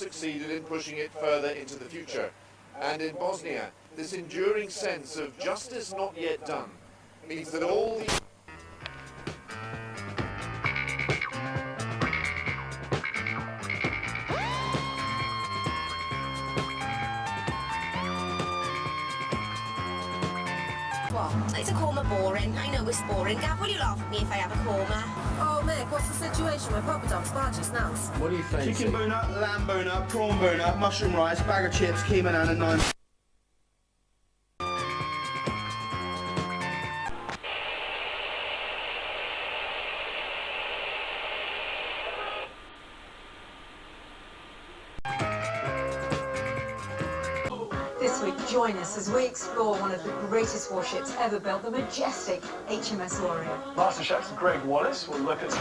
succeeded in pushing it further into the future. And in Bosnia, this enduring sense of justice not yet done means that all the... What? Is a coma boring? I know it's boring. Gav, will you laugh at me if I have a coma? Oh, Mick, what's the situation with Papa Dog's Bargy Snacks? What do you fancy? Chicken boner, lamb boner, prawn boner, mushroom rice, bag of chips, key banana, 9... This week, join us as we explore one of the greatest warships ever built, the majestic HMS Warrior. Master Chef Greg Wallace will look at... So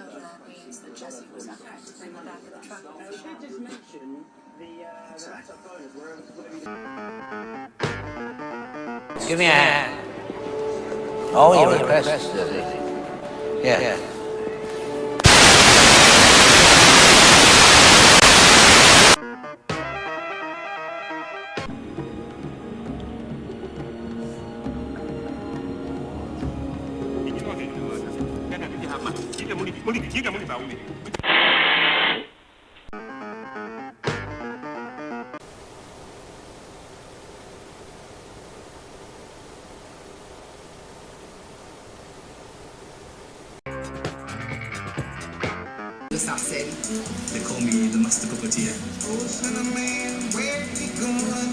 that means that Jesse was effectively in the back of the truck. Give me a hand. Oh, you requested it. Yeah. Assassin. They call me the master puppeteer.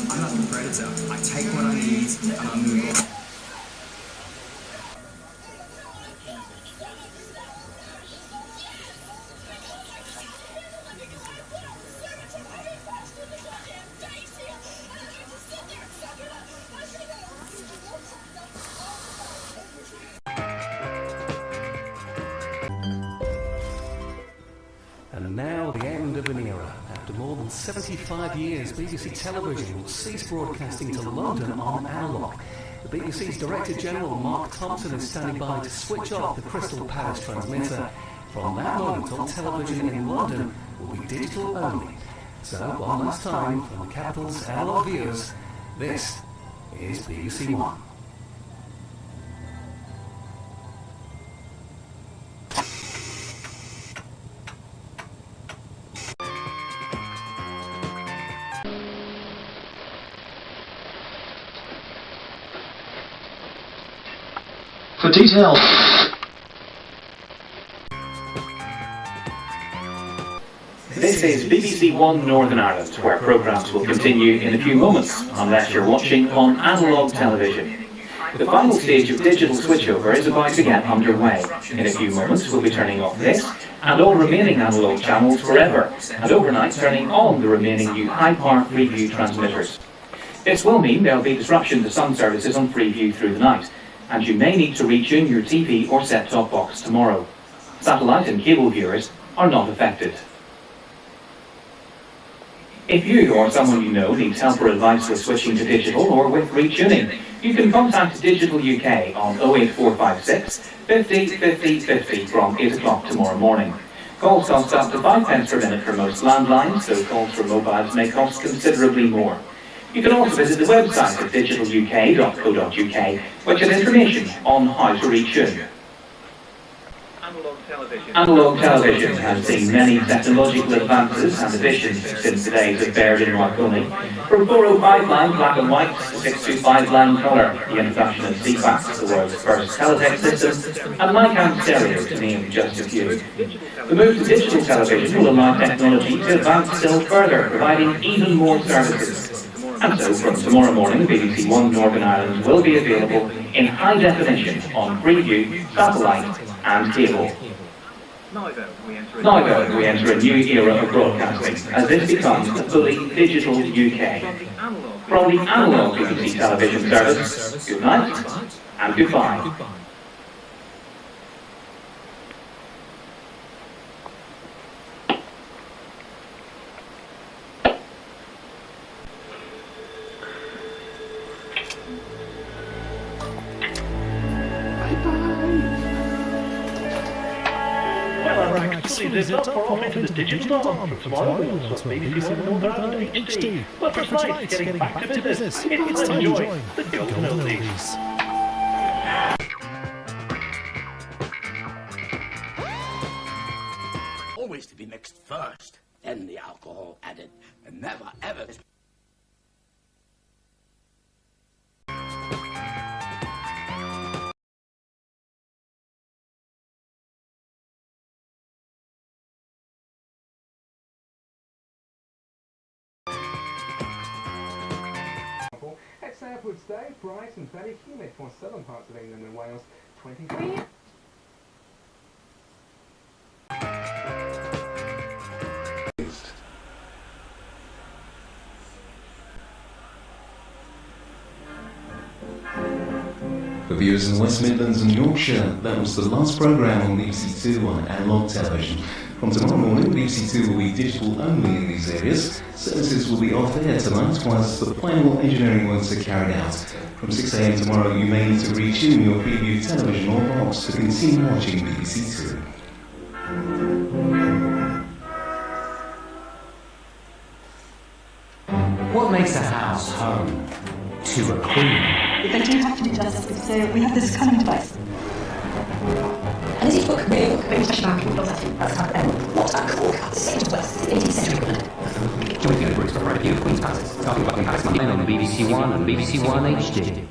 I'm not a predator. I take what I need and I move on. And now the end of an era. After more than 75 years, BBC Television will cease broadcasting to London on analogue. The BBC's Director General Mark Thompson is standing by to switch off the Crystal Palace transmitter. From that moment, all television in London will be digital only. So, one last time, from the capital's analogue viewers, this is BBC One. For details. This is BBC One Northern Ireland, where programmes will continue in a few moments, unless you're watching on analogue television. The final stage of digital switchover is about to get underway. In a few moments we'll be turning off this and all remaining analogue channels forever, and overnight turning on the remaining new high-power Freeview transmitters. This will mean there'll be disruption to some services on Freeview through the night, and you may need to retune your TV or set-top box tomorrow. Satellite and cable viewers are not affected. If you or someone you know needs help or advice with switching to digital or with retuning, you can contact Digital UK on 08456 50 50 50 from 8 o'clock tomorrow morning. Calls cost up to 5 pence per minute for most landlines, so calls for mobiles may cost considerably more. You can also visit the website at digitaluk.co.uk, which has information on how to retune. Analogue television has seen many technological advances and additions since the days of Baird and Marconi. From 405 line black and white to 625 line colour, the introduction of CFAX, the world's first teletext system, and Lycam stereo, to name just a few. The move to digital television will allow technology to advance still further, providing even more services. And so from tomorrow morning, BBC One Northern Ireland will be available in high definition on Freeview, satellite and cable. Now then, we enter a new era of broadcasting, as this becomes a fully digital UK. From the analogue BBC television service, good night and goodbye. rack fully zipped up for off into the digital dawn. From tomorrow we'll watch BBC One Northern Ireland HD. But for tonight, getting back to business, it's time to join the Golden Oldies. Always to be mixed first, then the alcohol added, and never ever. Ex-Airport today, bright and very humid for southern parts of England and Wales, 23. For viewers in the West Midlands and Yorkshire, that was the last programme on BBC Two on analogue television. From tomorrow morning, BBC Two will be digital only in these areas. Services will be off air tonight whilst the final engineering works are carried out. From 6 AM tomorrow, you may need to retune your preview television or box to continue watching BBC Two. What makes a house home to a queen? They do have to do justice, so we have this cunning device. And is each book real? Very much about that's how what a cool cut saved West 18th century England. Join the Edwards for review of Queen's Palace, talking about Queen's Palace on BBC One and BBC One HD.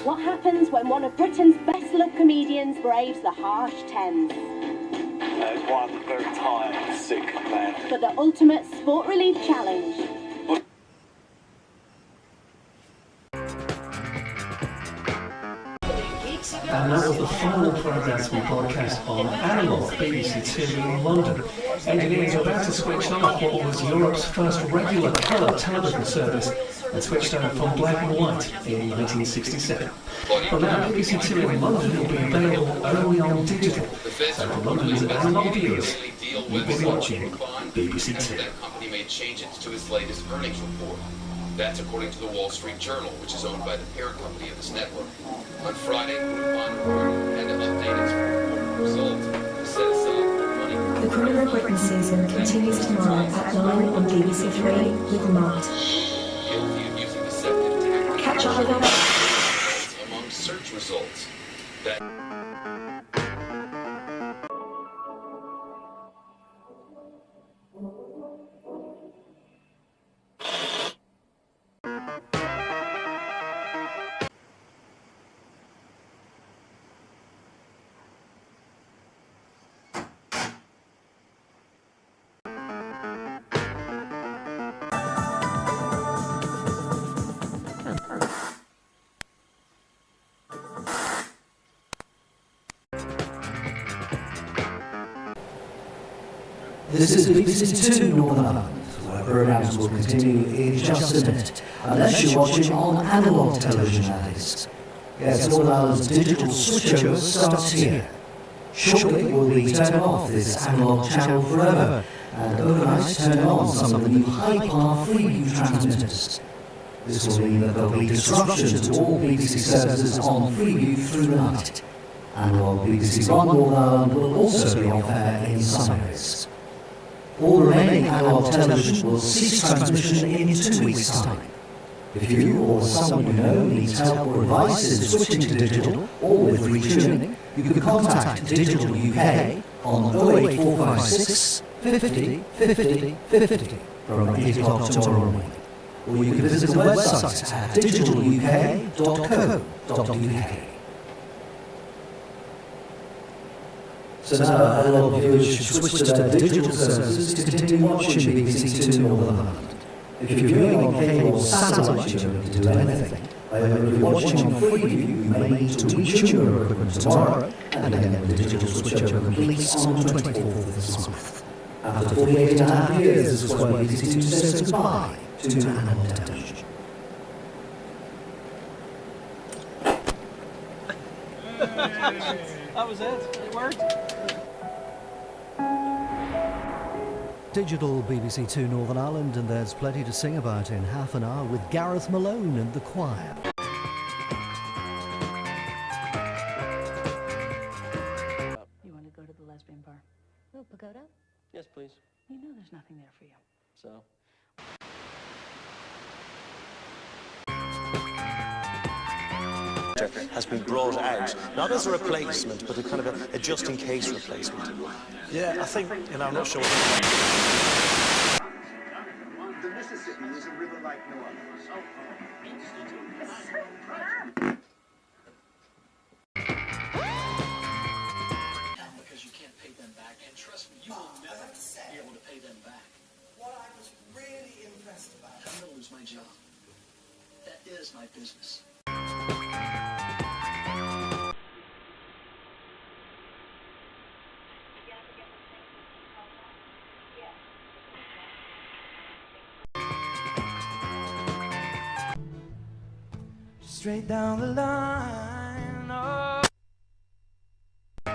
What happens when one of Britain's best-loved comedians braves the harsh Thames? There's one very tired, sick man. For the ultimate sport relief challenge. And that was the final programme to be broadcast on analogue BBC Two in London. Engineers are about to switch off what was Europe's first regular colour television service and switched over from black and white in 1967. But now BBC Two in London will be available only on digital. So for London's analogue viewers, you will be watching BBC Two. That company made changes to its latest earnings report. That's according to the Wall Street Journal, which is owned by the parent company of this network. On Friday, Groupon reported had to update its reported result to set aside more money. The Criminal Britain season continues tomorrow at 9 on BBC Three with Mart. Guilty of using deceptive tactics. Catch up with us among search results. That This is BBC Two Northern Ireland, where programmes will continue in just a minute, unless you're watching on analogue television, that is. Yes, Northern Ireland's digital switchover starts here. Shortly we'll be turning off this analogue channel forever, and overnight turning on some of the new high-power Freeview transmitters. This will mean that there'll be disruption to all BBC services on Freeview through the night. Analogue BBC One Northern Ireland will also be off air in some areas. All remaining analogue television will cease transmission in 2 weeks' time. If you or someone you know needs help or advice in switching to digital or with retuning, you can contact Digital UK on 08456 50 50 50 from 8 o'clock tomorrow morning. Or you can visit the website at digitaluk.co.uk. So now analogue viewers should switch to their digital services to continue watching BBC Two Northern Ireland. If you're viewing on cable or satellite, you don't need to do anything. However, if you're watching on Freeview, you may need to retune your equipment tomorrow, and again the digital switchover completes on the 24th of this month. After 48.5 years, this is where BBC Two says goodbye to analog television. That was it. It worked. Digital BBC Two Northern Ireland, and there's plenty to sing about in half an hour with Gareth Malone and the choir. You want to go to the lesbian bar? Oh, Pagoda? Yes, please. You know there's nothing there for you. So. Has been brought out, not as a replacement, but a kind of a just-in-case replacement. Yeah, I think, I'm not sure. The Mississippi is a river like no other. Because you can't pay them back, and trust me, you will never be able to pay them back. What I was really impressed about. I'm going to lose my job. That is my business. Straight down the line. Oh. I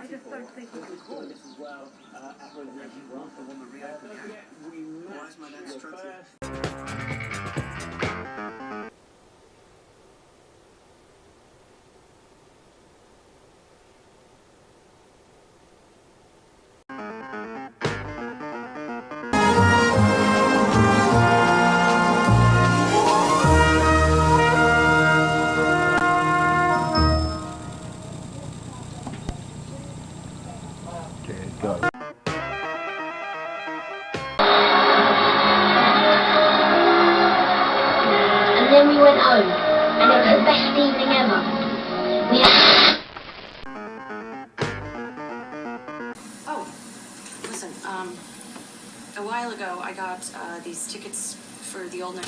just don't think we could call this as well. Why is my dad struggling? And then we went home, and it was the best evening ever. We had... Oh, listen, a while ago I got these tickets for the old night.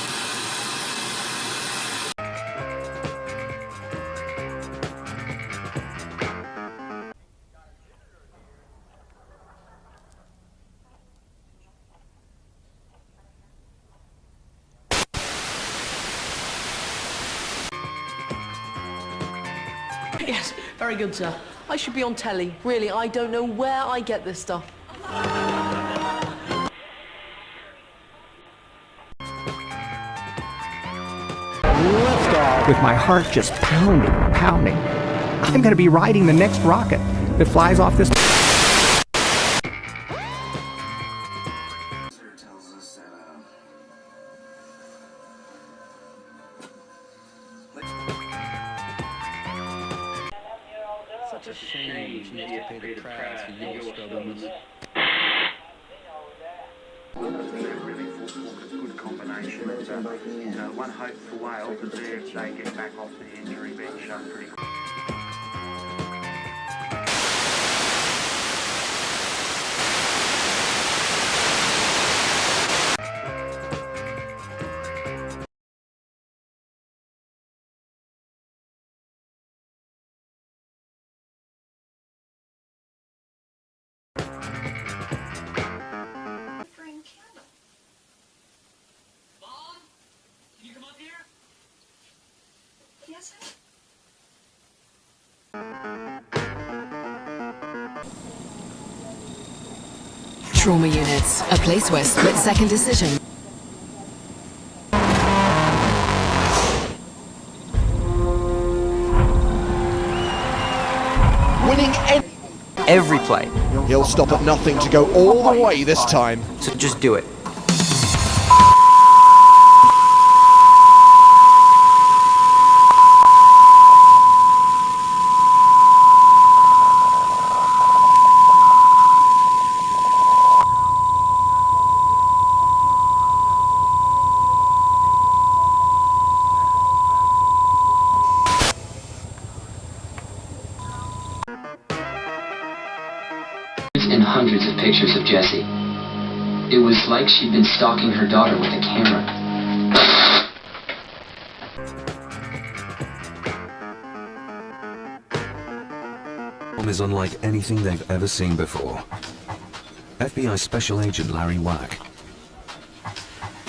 Yes, very good, sir. I should be on telly. Really, I don't know where I get this stuff. Liftoff. With my heart just pounding, pounding. I'm going to be riding the next rocket that flies off this... Such a shame she has to pay the price for your stubbornness. They're really a good combination. One hope for Wales that they get back off the injury bench pretty quick. Yes, sir. Trauma units, a place where split-second decision. Winning Every play. He'll stop at nothing to go all the way this time. So just do it. And hundreds of pictures of Jessie. It was like she'd been stalking her daughter with a camera. is unlike anything they've ever seen before. FBI Special Agent Larry Wack.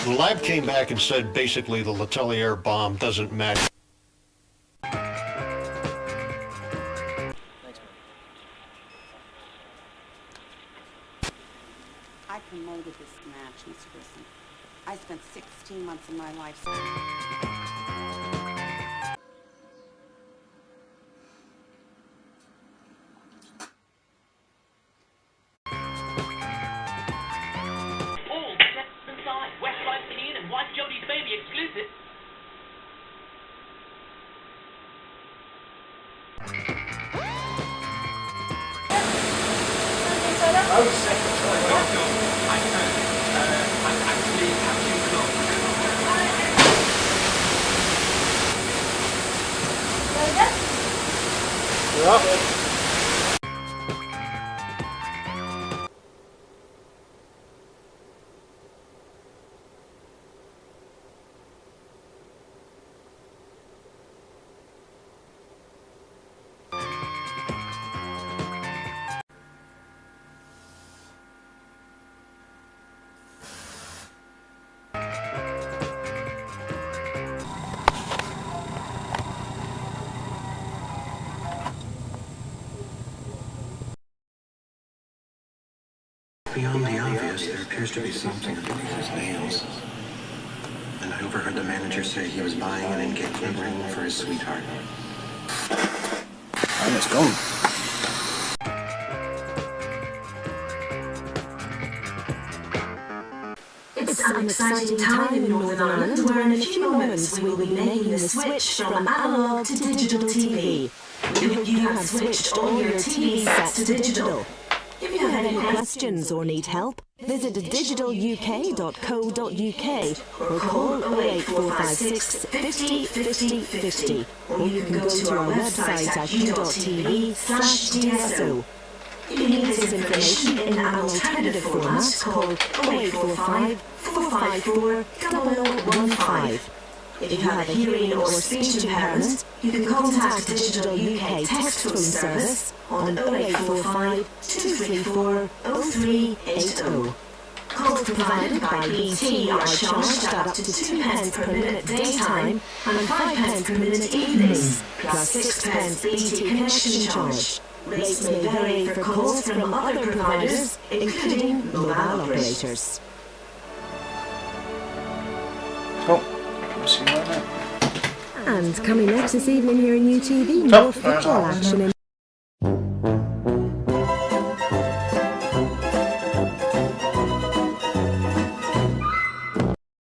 The lab came back and said basically the Letelier bomb doesn't match. I promoted this match, Mr. Grissom. I spent 16 months of my life. All Jackson side, West Side Keen and White Jody's Baby exclusive. Beyond the obvious, there appears to be something underneath his nails. And I overheard the manager say he was buying an engagement ring for his sweetheart. Time has come. It's an exciting time in Northern Ireland where in a few moments we'll be making the switch from analog to digital TV. We hope you have switched all your TV sets to digital. If you have any questions or need help, visit digitaluk.co.uk or call 08456 50 50 50, or you can go to our website at u.tv/DSO. If you need this information in an alternative format, call 0845 454 0015. If you have a hearing or speech impairment, you can contact Digital UK text phone service on 0845 234 0380. Calls provided by BT are charged at up to 2 pence per minute daytime and 5 pence per minute evenings, plus 6 pence BT connection charge. Rates may vary for calls from other providers, including mobile operators. Cool. See you right now. And coming next this evening here in UTV, more football action in